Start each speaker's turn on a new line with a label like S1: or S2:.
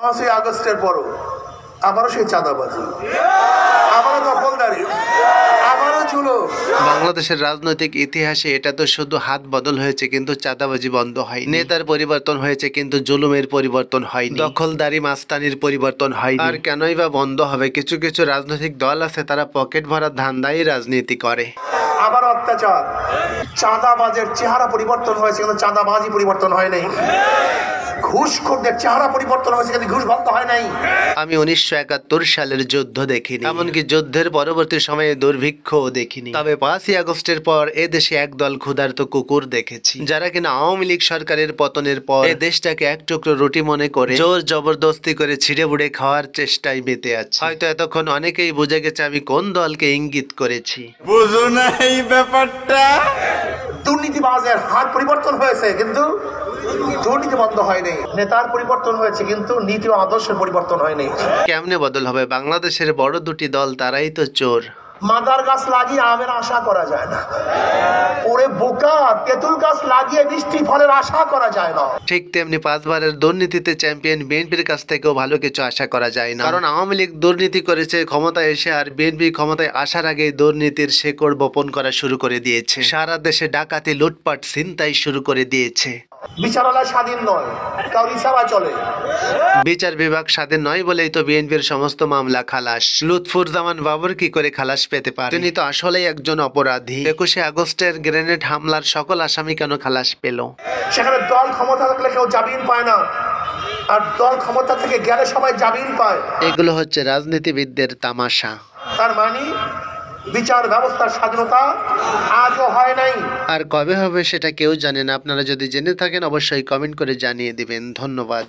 S1: 5ই আগস্টের পরও আবারও সেই চাঁদাবাজি, আবারও দখলদারি, আবারও চুলো।
S2: বাংলাদেশের রাজনৈতিক ইতিহাসে এটা তো শুধু হাত বদল হয়েছে, কিন্তু চাঁদাবাজি বন্ধ হয়। নেতার পরিবর্তন হয়েছে, কিন্তু জুলুমের পরিবর্তন হয়নি। দখলদারি মাস্তানির পরিবর্তন হয়নি। আর কেনই বা বন্ধ হবে? কিছু কিছু রাজনৈতিক দল আছে, তারা পকেট ভরা ধান্দাই রাজনীতি করে।
S1: আবার অত্যাচার, চাঁদাবাজের চেহারা পরিবর্তন হয়েছে, কিন্তু চাঁদাবাজি পরিবর্তন হয় নাই। ঘুষখোরদের চেহারা পরিবর্তন হয়েছে, কিন্তু ঘুষ বন্ধ হয় নাই।
S2: আমি 1971 সালের যুদ্ধ দেখিনি, এমনকি যুদ্ধের পরবর্তী সময়ে দুর্ভিক্ষও দেখিনি। তবে 5ই আগস্টের পর এদেশে একদল ক্ষুধার্ত কুকুর দেখেছি, যারা কিনা আওয়ামী লীগ সরকারের পতনের পর এই দেশটাকে এক টুকরো রুটি মনে করে জোর জবরদস্তি করে ছিঁড়ে বুড়ে খাওয়ার চেষ্টায় মেতে আছে। হয়তো এতক্ষণ অনেকেই বুঝে গেছে আমি কোন দলকে ইঙ্গিত করেছি।
S3: বুঝো না এই ব্যাপারটা?
S1: দুর্নীতিবাজের হাত পরিবর্তন হয়েছে, কিন্তু দুর্নীতি বন্ধ হয়নি। নেতার পরিবর্তন হয়েছে, কিন্তু নীতি ও আদর্শের পরিবর্তন হয়নি।
S2: কেমনে বদল হবে? বাংলাদেশের বড় দুটি দল, তারাই তো চোর।
S1: মাদার গাছ লাগিয়ে আমের আশা করা যায় না। ওরে বোকা, তেঁতুল গাছ লাগিয়ে মিষ্টি ফলের আশা করা যায় না।
S2: ঠিক তেমনি 5 বারের দুর্নীতিতে চ্যাম্পিয়ন বিএনপির কাছ থেকেও ভালো কিছু আশা করা যায় না। কারণ আওয়ামী লীগ দুর্নীতি করেছে ক্ষমতায় এসে, আর বিএনপি ক্ষমতায় আসার আগেই দুর্নীতির শেকড় বপন করা শুরু করে দিয়েছে। সারা দেশে ডাকাতি, লুটপাট, ছিনতাই শুরু করে দিয়েছে।
S1: বিচারালয় স্বাধীন নয়, কারণ ইশারা চলে।
S2: বিচার বিভাগ স্বাধীন নয় বলেই তো বিএনপির সমস্ত মামলা খালাস। লুৎফুজ্জামান বাবর কি করে খালাস পেতে পারে? তিনি তো আসলেই একজন অপরাধী। 21শে আগস্টের গ্রেনেড হামলার সকল আসামি কেন খালাস পেল?
S1: সেখানে দল ক্ষমতা থাকলে কেউ জামিন পায় না, আর দল ক্ষমতা থেকে গেলে সবাই জামিন পায়।
S2: এগুলো হচ্ছে রাজনীতিবিদদের তামাশা।
S1: তার মানে বিচার ব্যবস্থার স্বাধীনতা আজও হয় নাই।
S2: আর কবে হবে সেটা কেউ জানে না। আপনারা যদি জেনে থাকেন অবশ্যই কমেন্ট করে জানিয়ে দিবেন। ধন্যবাদ।